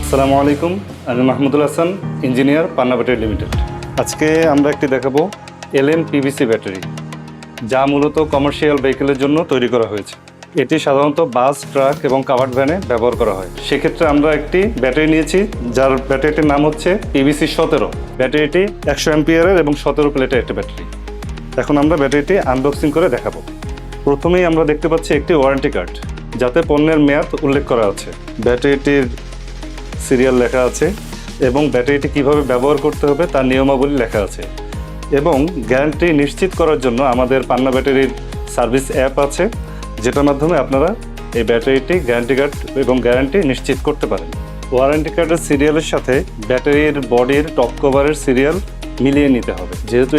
আসসালামু আলাইকুম, আমি মাহমুদুল হাসান, ইঞ্জিনিয়ার, পান্না ব্যাটারি লিমিটেড। আজকে আমরা একটি দেখাবো এলএম পিভিসি ব্যাটারি, যা মূলত কমার্শিয়াল ভেহিকেলের জন্য তৈরি করা হয়েছে। এটি সাধারণত বাস, ট্রাক এবং কাভার্ড ভ্যানে ব্যবহার করা হয়। সেক্ষেত্রে আমরা একটি ব্যাটারি নিয়েছি, যার ব্যাটারিটির নাম হচ্ছে পিভিসি 17। ব্যাটারিটি 100 অ্যাম্পিয়ারের এবং 17 প্লেটের একটি ব্যাটারি। এখন আমরা ব্যাটারিটি আনবক্সিং করে দেখাবো। প্রথমেই আমরা দেখতে পাচ্ছি একটি ওয়ারেন্টি কার্ড, যাতে পণ্যের মেয়াদ উল্লেখ করা আছে। ব্যাটারিটির সিরিয়াল লেখা আছে এবং ব্যাটারিটি কিভাবে ব্যবহার করতে হবে তার নিয়মাবলী লেখা আছে। এবং গ্যারান্টি নিশ্চিত করার জন্য আমাদের পান্না ব্যাটারির সার্ভিস অ্যাপ আছে, যেটার মাধ্যমে আপনারা এই ব্যাটারিটি গ্যারান্টি কার্ড এবং গ্যারান্টি নিশ্চিত করতে পারেন। ওয়ারেন্টি কার্ডের সিরিয়ালের সাথে ব্যাটারির বডির টপ কভারের সিরিয়াল মিলিয়ে নিতে হবে। যেহেতু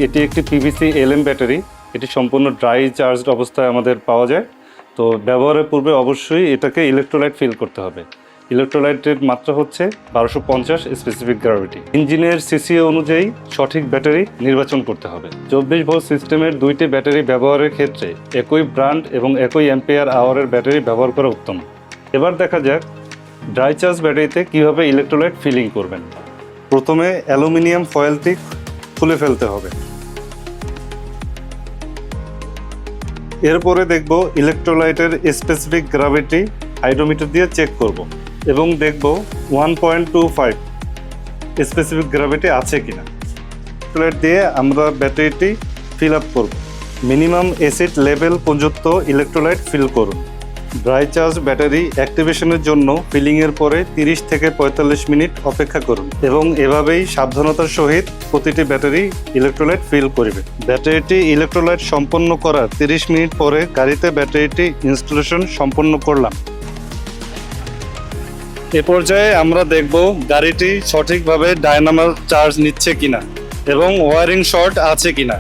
এটি একটি পিভিসি এলএম ব্যাটারি, এটি সম্পূর্ণ ড্রাই চার্জড অবস্থায় আমাদের পাওয়া যায়। তো ব্যবহারের পূর্বে অবশ্যই এটাকে ইলেকট্রোলাইট ফিল করতে হবে। ইলেকট্রোলাইটের মাত্রা হচ্ছে 1250 স্পেসিফিক গ্র্যাভিটি। ইঞ্জিনের সিসিও অনুযায়ী সঠিক ব্যাটারি নির্বাচন করতে হবে। 24 ভোল্ট সিস্টেমের দুইটি ব্যাটারি ব্যবহারের ক্ষেত্রে একই ব্র্যান্ড এবং একই অ্যাম্পিয়ার আওয়ারের ব্যাটারি ব্যবহার করা উত্তম। এবার দেখা যাক ড্রাই চার্জ ব্যাটারিতে কীভাবে ইলেকট্রোলাইট ফিলিং করবেন। প্রথমে অ্যালুমিনিয়াম ফয়েলটি খুলে ফেলতে হবে। এরপরে দেখব ইলেকট্রোলাইটের স্পেসিফিক গ্র্যাভিটি হাইড্রোমিটার দিয়ে চেক করব এবং দেখব 1.25 স্পেসিফিক গ্র্যাভিটি আছে কিনা। ইলেকট্রোলাইট দিয়ে আমরা ব্যাটারিটি ফিল আপ করব। মিনিমাম অ্যাসিড লেভেল পর্যন্ত ইলেকট্রোলাইট ফিল করুন। ড্রাই চার্জ ব্যাটারি অ্যাক্টিভেশনের জন্য ফিলিংয়ের পরে 30 থেকে 45 মিনিট অপেক্ষা করুন এবং এভাবেই সাবধানতার সহিত প্রতিটি ব্যাটারি ইলেকট্রোলাইট ফিল করবে। ব্যাটারিটি ইলেকট্রোলাইট সম্পন্ন করার 30 মিনিট পরে গাড়িতে ব্যাটারিটি ইনস্টলেশন সম্পন্ন করলাম। এ পর্যায়ে আমরা দেখব গাড়িটি সঠিকভাবে ডায়নামাল চার্জ নিচ্ছে কিনা এবং ওয়ারিং শর্ট আছে কিনা।